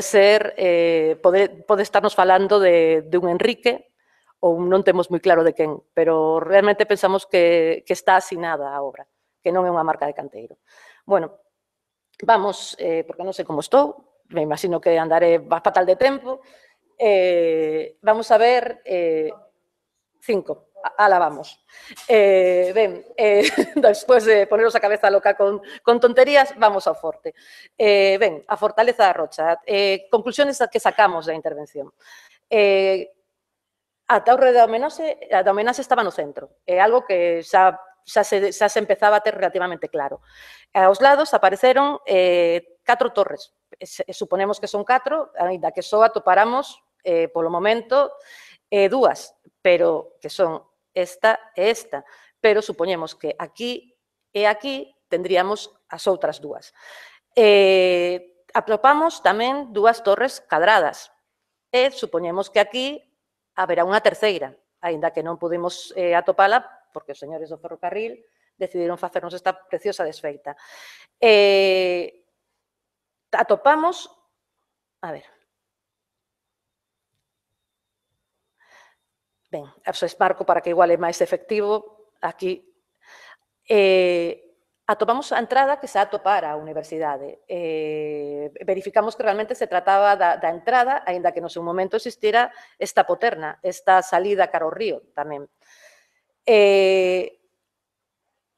estarnos falando de un Enrique, ou non temos moi claro de quen, pero realmente pensamos que está asinada a obra, que non é unha marca de canteiro. Bueno, vamos, porque non sei como estou, me imagino que andaré fatal de tempo, vamos a ver 5. Ala, vamos. Ben, despois de poneros a cabeza loca con tonterías, vamos ao forte. Ben, a fortaleza da Rocha. Conclusiones que sacamos da intervención. A torre da homenaxe estaba no centro. É algo que xa se empezaba a ter relativamente claro. Aos lados apareceron 4 torres. Suponemos que son 4, ainda que só atoparamos, polo momento, 2, pero que son esta e esta. Pero supoñemos que aquí e aquí tendríamos as outras 2. Atopamos tamén 2 torres cadradas. E supoñemos que aquí haberá unha terceira, aínda que non pudimos atopala, porque os señores do ferrocarril decidiron facernos esta preciosa desfeita. Atopamos, a ver, ben, os esmarco para que igual é máis efectivo, aquí atopamos a entrada que se atopara a universidade. Verificamos que realmente se trataba da entrada, aínda que no seu momento existira esta poterna, esta salida cara ao río tamén.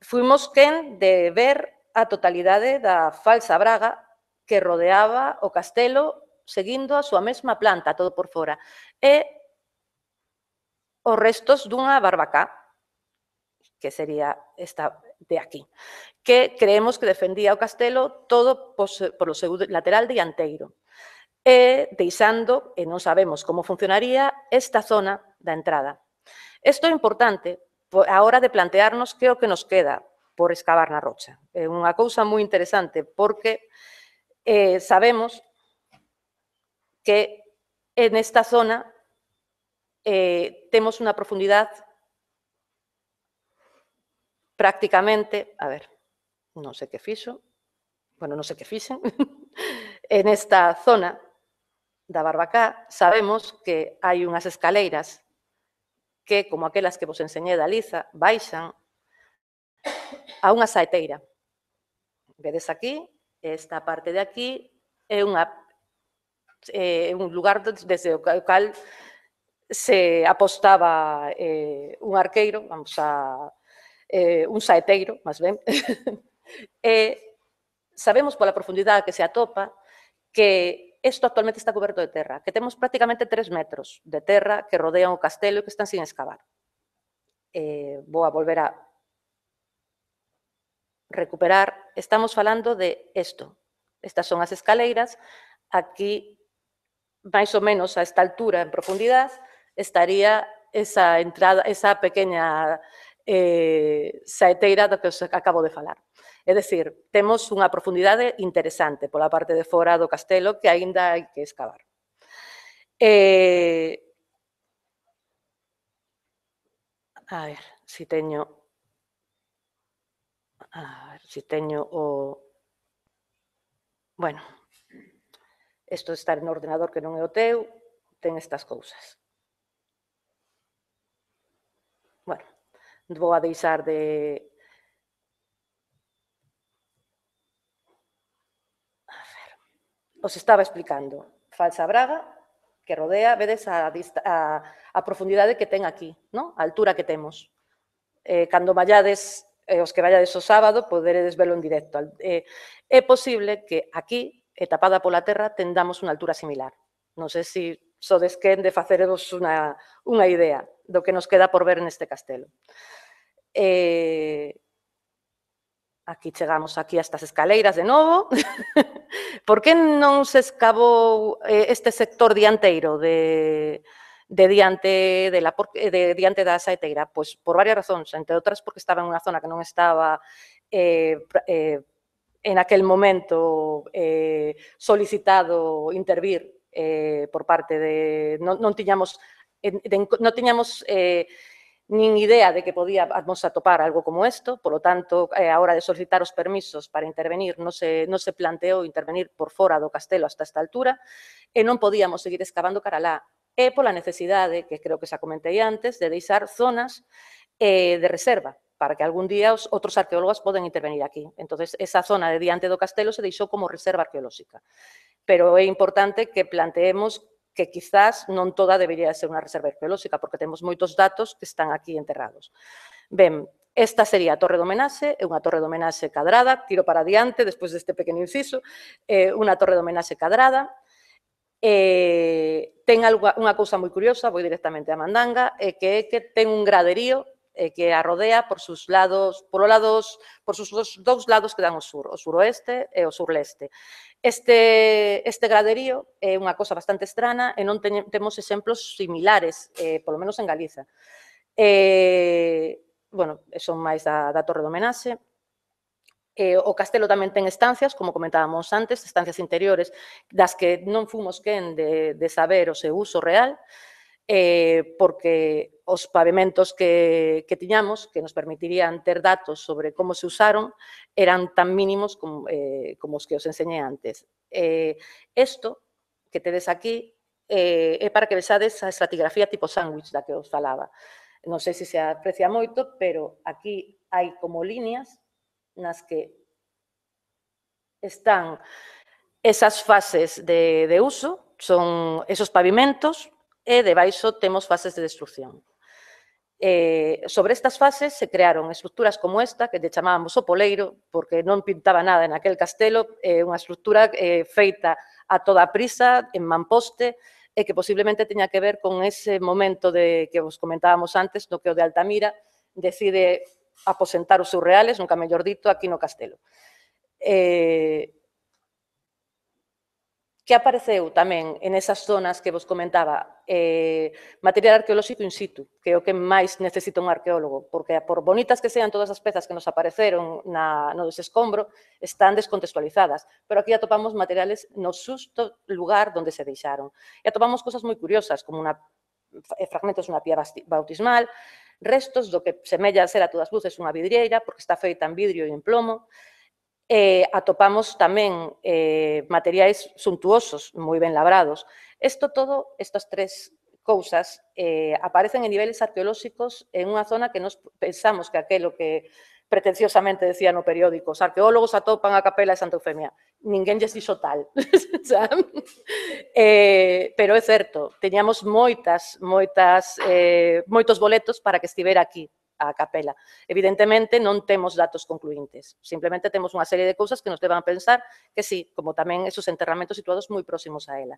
Fuimos quen de ver a totalidade da falsa braga que rodeaba o castelo seguindo a súa mesma planta, todo por fora, e os restos dunha barbacá, que sería esta de aquí, que creemos que defendía o castelo todo polo seu lateral dianteiro, e deixando, e non sabemos como funcionaría, esta zona da entrada. Isto é importante a hora de plantearnos que é o que nos queda por excavar na rocha. É unha cousa moi interesante porque sabemos que en esta zona temos unha profundidade prácticamente, a ver, non sei que fixo, bueno, non sei que fixen, en esta zona da Barbacá sabemos que hai unhas escaleiras que, como aquelas que vos enseñei da Liza, baixan a unha saeteira. Vedes aquí, esta parte de aquí é un lugar desde o cal se apostaba un arqueiro, vamos a un saeteiro, máis ben, e sabemos pola profundidade que se atopa que isto actualmente está coberto de terra, que temos prácticamente 3 metros de terra que rodean o castelo e que están sin excavar. Vou a volver a recuperar. Estamos falando de isto. Estas son as escaleiras. Aquí, máis ou menos a esta altura en profundidade, estaría esa entrada, esa pequena saeteira do que os acabo de falar. É dicir, temos unha profundidade interesante pola parte de fora do castelo que aínda hai que excavar. A ver, se teño o... Bueno, isto de estar no ordenador que non é o teu, ten estas cousas. Bueno, vou a deixar de... A ver, os estaba explicando. Falsa braga, que rodea, vedes a profundidade que ten aquí, non? A altura que temos. Cando vallades, os que vallades o sábado, poderedes velo en directo. É posible que aquí, tapada pola terra, tendamos unha altura similar. Non sei se sodes quen de faceros unha idea do que nos queda por ver neste castelo. Aquí chegamos aquí a estas escaleiras de novo. Por que non se excavou este sector dianteiro de diante da saeteira? Pois por varias razóns, entre outras porque estaba en unha zona que non estaba en aquel momento solicitado intervir por parte de... Non tiñamos nin idea de que podíamos atopar algo como isto, polo tanto, a hora de solicitar os permisos para intervenir, non se planteou intervenir por fora do castelo hasta esta altura, e non podíamos seguir excavando cara alá. E pola necesidade, que creo que xa comentei antes, de deixar zonas de reserva, para que algún día os outros arqueólogos poden intervenir aquí. Entón, esa zona de diante do castelo se deixou como reserva arqueolóxica. Pero é importante que planteemos que quizás non toda debería ser unha reserva arqueolóxica, porque temos moitos datos que están aquí enterrados. Ben, esta sería a Torre do Homenaxe, é unha torre do homenaxe cadrada, tiro para diante, despois deste pequeno inciso, unha torre do homenaxe cadrada, ten unha cousa moi curiosa, vou directamente á mandanga, que é que ten un graderío que a rodea por sus lados, por sus dous lados que dan o suroeste e o surleste. Este graderío é unha cosa bastante estrana e non temos exemplos similares, polo menos en Galiza. Bueno, son máis da Torre do Homenaxe. O castelo tamén ten estancias, como comentábamos antes, estancias interiores, das que non fomos quen de saber o seu uso real, porque os pavimentos que tiñamos, que nos permitirían ter datos sobre como se usaron, eran tan mínimos como os que os enseñé antes. Isto que tedes aquí é para que vexades a estratigrafía tipo sándwich da que os falaba. Non sei se se aprecia moito, pero aquí hai como líneas nas que están esas fases de uso, son esos pavimentos, e debaixo temos fases de destrucción. Sobre estas fases se crearon estructuras como esta, que lle chamábamos o poleiro, porque non pintaba nada en aquel castelo, unha estructura feita a toda prisa, en mamposte, e que posiblemente teña que ver con ese momento que vos comentábamos antes, no que o de Altamira decide aposentar os seus reales, nunca mellor dito, aquí no castelo. Que apareceu tamén en esas zonas que vos comentaba, material arqueolóxico in situ, que é o que máis necesita un arqueólogo, porque por bonitas que sean todas as pezas que nos apareceron no desescombro, están descontextualizadas, pero aquí atopamos materiales no xusto lugar onde se deixaron. E atopamos cosas moi curiosas, como fragmentos dunha pía bautismal, restos do que semella ser a todas luces unha vidrieira, porque está feita en vidrio e en plomo. Atopamos tamén materiais suntuosos, moi ben labrados. Estas tres cousas aparecen en niveles arqueolóxicos en unha zona que nos pensamos que aquelo que pretenciosamente decía no periódico, os arqueólogos atopan a capela de Santa Eufemia. Ninguén lles dixo tal. Pero é certo, teñamos moitos boletos para que estivera aquí a capela. Evidentemente, non temos datos concluíntes. Simplemente temos unha serie de cousas que nos levan a pensar que sí, como tamén esos enterramentos situados moi próximos a ela.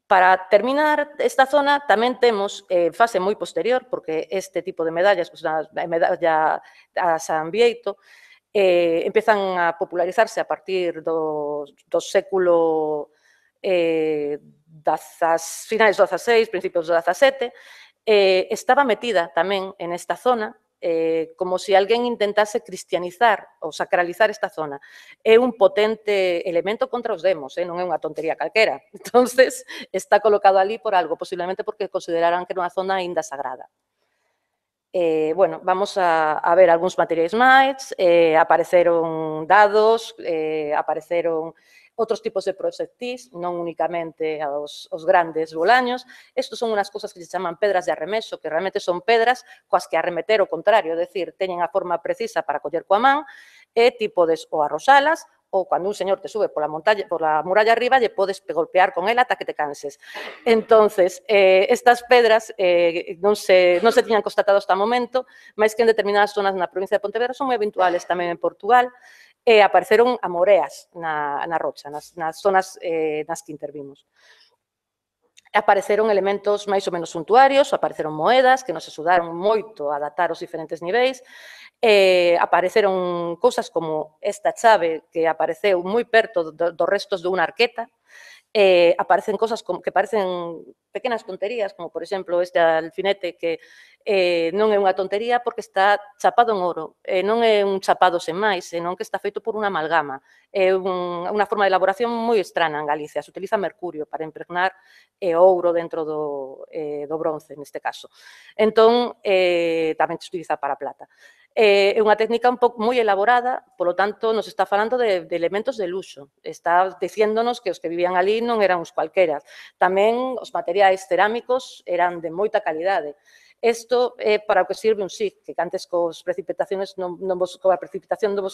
Para terminar esta zona, tamén temos fase moi posterior, porque este tipo de medallas, a medalla a San Bieito, empezan a popularizarse a partir do século finais do XVI, principios do XVII, estaba metida tamén en esta zona como se alguén intentase cristianizar ou sacralizar esta zona. É un potente elemento contra os demos, non é unha tontería calquera. Entonces, está colocado ali por algo, posiblemente porque consideraran que era unha zona aínda sagrada. Bueno, vamos a ver algúns materiais máis, apareceron dados, apareceron outros tipos de proxectís, non únicamente os grandes bolaños. Estos son unhas cousas que se chaman pedras de arremeso, que realmente son pedras coas que arremeter o contrario, é dicir, teñen a forma precisa para coller coa man, e ti podes ou arroxalas, ou cando un señor te sube pola muralla arriba, lle podes golpear con ela ata que te canses. Entonces, estas pedras non se tiñan constatado hasta o momento, máis que en determinadas zonas na provincia de Pontevedra son moi habituales tamén en Portugal, e apareceron amoreas na rocha, nas zonas nas que intervimos. Apareceron elementos máis ou menos suntuarios, apareceron moedas que nos axudaron moito a datar os diferentes niveis, apareceron cousas como esta chave que apareceu moi perto dos restos dunha arqueta, aparecen cosas que parecen pequenas tonterías, como, por exemplo, este alfinete que non é unha tontería porque está chapado en ouro. Non é un chapado sen máis, senón que está feito por unha amalgama. É unha forma de elaboración moi estrana en Galicia. Se utiliza mercurio para impregnar ouro dentro do bronce, neste caso. Entón, tamén se utiliza para plata. É unha técnica un pouco moi elaborada, polo tanto, nos está falando de elementos de luxo. Está diciéndonos que os que vivían ali non eran uns cualqueras. Tamén os materiais cerámicos eran de moita calidade. Isto é para o que sirve un SIG, que antes coa precipitación non vos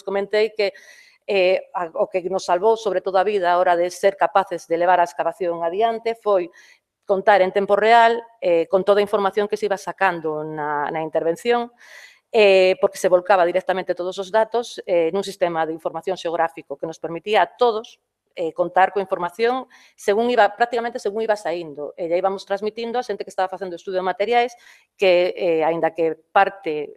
comentei que o que nos salvou sobre todo a vida a hora de ser capaces de levar a excavación adiante foi contar en tempo real con toda a información que se iba sacando na intervención, porque se volcaba directamente todos os datos nun sistema de información xeográfico que nos permitía a todos contar coa información prácticamente según iba saindo. E aí íbamos transmitindo a xente que estaba facendo estudio de materiais que, aínda que parte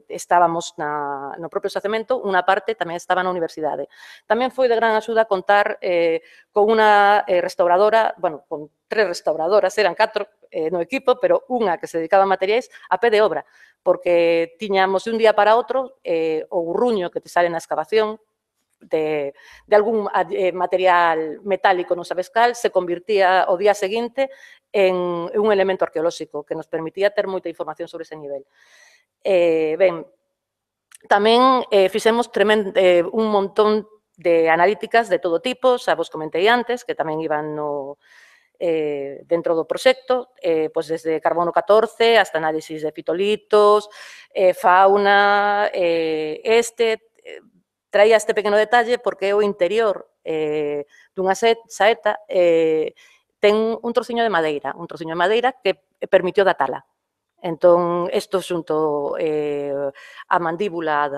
estábamos no propio xacemento, unha parte tamén estaba na universidade. Tamén foi de gran axuda contar con unha restauradora, bueno, con 3 restauradoras, eran 4 no equipo, pero unha que se dedicaba a materiais a pé de obra, porque tiñamos de un día para outro o urruño que te sale na excavación de algún material metálico, non sabes cal, se convirtía o día seguinte en un elemento arqueolóxico que nos permitía ter moita información sobre ese nivel. Ben, tamén fixemos un montón de analíticas de todo tipo, xa vos comentei antes, que tamén iban dentro do proxecto, pois desde carbono 14 hasta análisis de fitolitos, fauna, traía este pequeno detalle porque o interior dunha saeta ten un trociño de madeira que permitió datala. Entón, isto xunto a mandíbula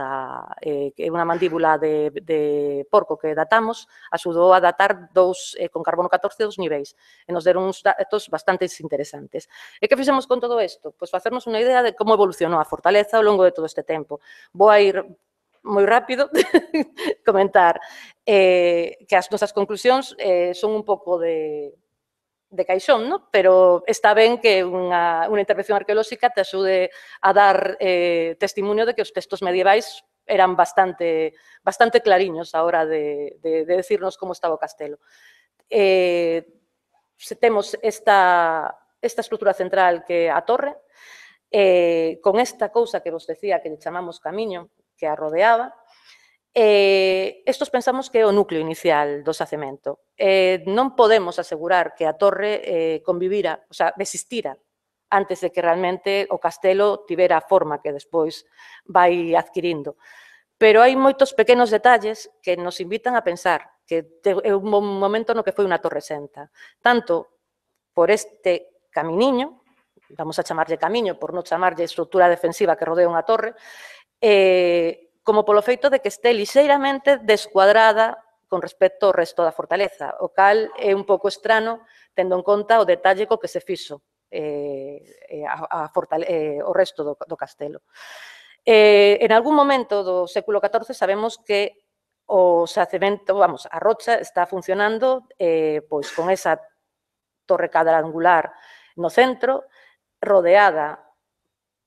que é unha mandíbula de porco que datamos, axudou a datar con carbono 14 dos niveis e nos deron uns datos bastante interesantes. E que fixemos con todo isto? Pois facernos unha idea de como evolucionou a fortaleza ao longo de todo este tempo. Vou a ir moi rápido comentar que as nosas conclusións son un pouco de caixón, ¿no? Pero está ben que unha intervención arqueolóxica te axude a dar testimonio de que os textos medievais eran bastante clariños a hora de decirnos como estaba o castelo. Temos esta estrutura central que é a torre, con esta cousa que vos decía que lle chamamos camiño, que a rodeaba. Estos pensamos que é o núcleo inicial do xacemento. Non podemos asegurar que a torre convivira, o sea, existira antes de que realmente o castelo tivera a forma que despois vai adquirindo. Pero hai moitos pequenos detalles que nos invitan a pensar que é un momento no que foi unha torre senta. Tanto por este caminiño, vamos a chamarlle camiño por non chamarlle estrutura defensiva que rodea unha torre, como polo feito de que este lixeiramente descuadrada con respecto ao resto da fortaleza, o cal é un pouco estrano tendo en conta o detalle co que se fixo o resto do castelo. En algún momento do século XIV sabemos que o xacemento, a rocha está funcionando pois con esa torre cadrangular no centro, rodeada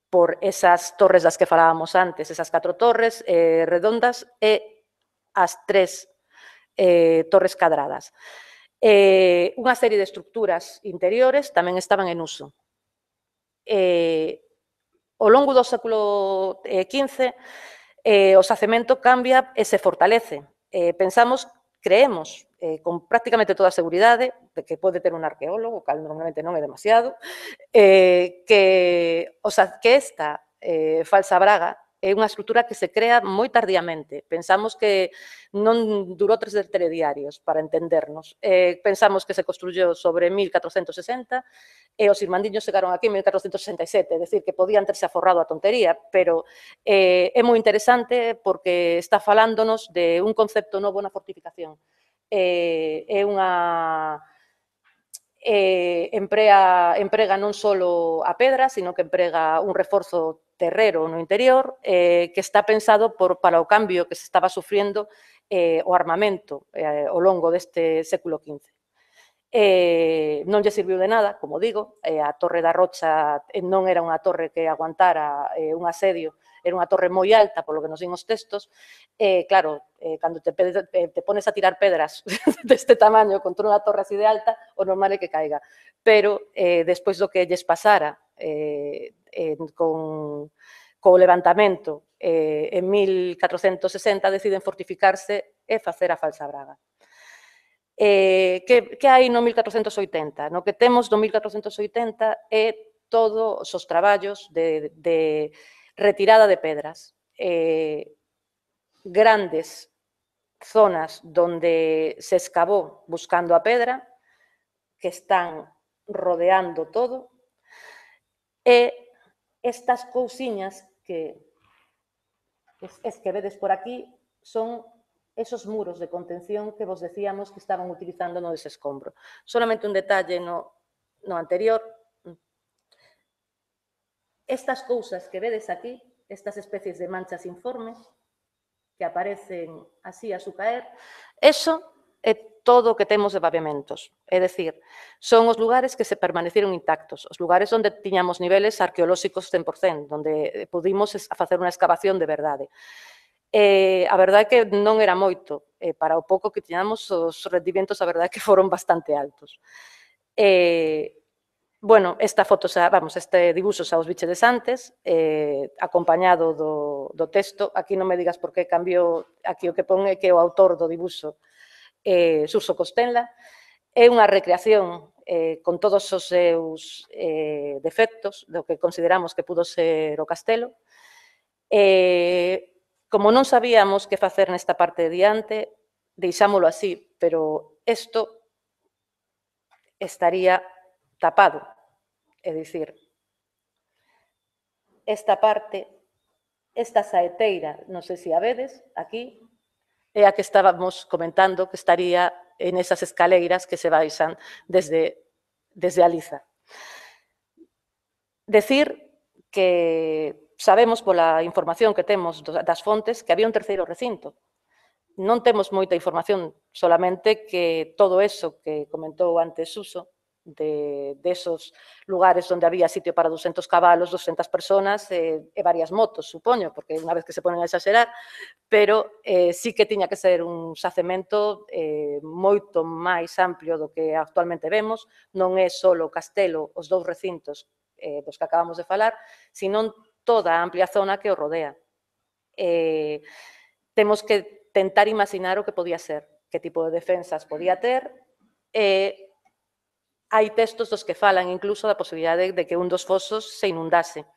por esas torres das que falábamos antes, esas 4 torres redondas e as 3 torres cadradas. Unha serie de estructuras interiores tamén estaban en uso. Ao longo do século XV, o xacemento cambia e se fortalece. Creemos, con prácticamente toda a seguridade, de que pode ter un arqueólogo, cal normalmente non é demasiado, que esta falsa braga é unha estrutura que se crea moi tardíamente. Pensamos que non durou 3 telediarios para entendernos. Pensamos que se construyou sobre 1460 e os irmandiños chegaron aquí en 1467, é dicir, que podían terse aforrado a tontería, pero é moi interesante porque está falándonos de un concepto novo na fortificación. É unha emprega non só a pedra, sino que emprega un reforzo terrero no interior que está pensado para o cambio que se estaba sufriendo o armamento ao longo deste século XV. Non lle serviu de nada, como digo, a Torre da Rocha non era unha torre que aguantara un asedio, era unha torre moi alta, polo que nos din os textos, claro, cando te pones a tirar pedras deste tamaño contra unha torre así de alta, o normal é que caiga. Pero despois do que lles pasara co levantamento en 1460, deciden fortificarse e facer a falsa braga. Que hai no 1480? No que temos no 1480 é todos os traballos de retirada de pedras. Grandes zonas donde se excavou buscando a pedra, que están rodeando todo, e estas cousiñas que vedes por aquí son esos muros de contención que vos decíamos que estaban utilizando no desescombro. Solamente un detalle no anterior. Estas cousas que vedes aquí, estas especies de manchas informes que aparecen así a su caer, eso é todo o que temos de pavimentos. É dicir, son os lugares que se permaneceron intactos, os lugares onde tiñamos niveles arqueolóxicos 100%, onde pudimos facer unha excavación de verdade. A verdade é que non era moito. Para o pouco que tiñamos, os rendimentos, a verdade é que foron bastante altos. Bueno, esta foto, este dibuxo xa os bichedes antes, acompañado do texto. Aquí non me digas por que cambiou, aquí o que pon é que o autor do dibuxo Xurxo Costenla. É unha recreación con todos os seus defectos do que consideramos que pudo ser o castelo. Como non sabíamos que facer nesta parte de diante, deixámolo así, pero isto estaría tapado. É dicir, esta parte, esta saeteira, non sei se a vedes, aquí, é a que estábamos comentando que estaría en esas escaleiras que se baixan desde a liza. Decir que sabemos pola información que temos das fontes que había un terceiro recinto. Non temos moita información, solamente que todo eso que comentou antes Suso, de esos lugares onde había sitio para 200 cabalos, 200 personas e varias motos, supoño, porque unha vez que se ponen a exagerar, pero sí que tiña que ser un xacemento moito máis amplio do que actualmente vemos, non é só o castelo, os dous recintos dos que acabamos de falar, sino toda a amplia zona que o rodea. Temos que tentar imaginar o que podía ser, que tipo de defensas podía ter, hai textos dos que falan incluso da posibilidade de que un dos fosos se inundase.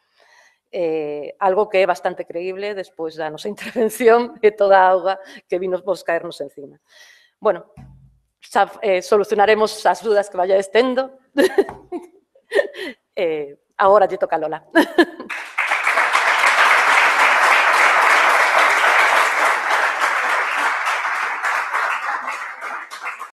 Algo que é bastante creíble despois da nosa intervención e toda a auga que vimos vos caernos encima. Bueno, xa solucionaremos as dudas que vayades tendo. Agora lle toca a Lola.